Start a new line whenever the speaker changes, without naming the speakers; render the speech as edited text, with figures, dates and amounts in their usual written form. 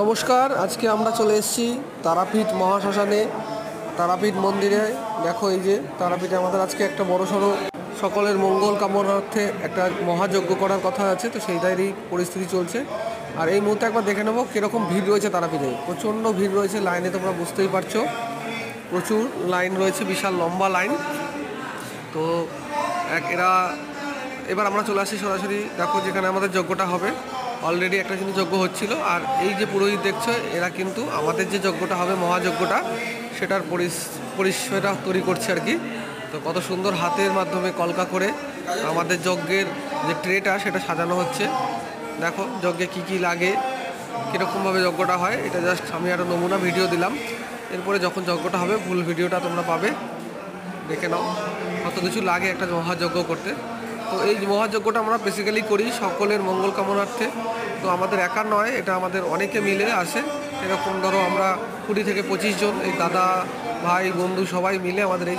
নমস্কার, আজকে আমরা চলে এসেছি তারাপীঠ মহাশ্মশানে, তারাপীঠ মন্দিরে। দেখো এই যে তারাপীঠে আমাদের আজকে একটা বড়সড় সকলের মঙ্গল কামনার্থে একটা মহাযজ্ঞ করার কথা আছে, তো সেইটারই পরিস্থিতি চলছে। আর এই মুহূর্তে একবার দেখে নেবো কীরকম ভিড় রয়েছে তারাপীঠে। প্রচণ্ড ভিড় রয়েছে, লাইনে তোমরা বুঝতেই পারছো, প্রচুর লাইন রয়েছে, বিশাল লম্বা লাইন। তো এবার আমরা চলে আসি সরাসরি, দেখো যেখানে আমাদের যজ্ঞটা হবে। অলরেডি একটা কিন্তু যজ্ঞ হচ্ছিল, আর এই যে পুরোহিত দেখছো এরা কিন্তু আমাদের যে যজ্ঞটা হবে মহাযজ্ঞটা সেটার পরিষেবা তৈরি করছে আর কি। তো কত সুন্দর হাতের মাধ্যমে কলকা করে আমাদের যজ্ঞের যে ট্রেটা সেটা সাজানো হচ্ছে। দেখো যজ্ঞে কি কি লাগে, কীরকমভাবে যজ্ঞটা হয়, এটা জাস্ট আমি একটা নমুনা ভিডিও দিলাম। এরপরে যখন যজ্ঞটা হবে ফুল ভিডিওটা তোমরা পাবে, দেখে নাও কত কিছু লাগে একটা মহাযজ্ঞ করতে। তো এই মহাযজ্ঞটা আমরা বেসিক্যালি করি সকলের মঙ্গল কামনার্থে। তো আমাদের একার নয়, এটা আমাদের অনেকে মিলে আসে। এরকম ধরো আমরা 20 থেকে 25 জন এই দাদা ভাই বন্ধু সবাই মিলে আমাদের এই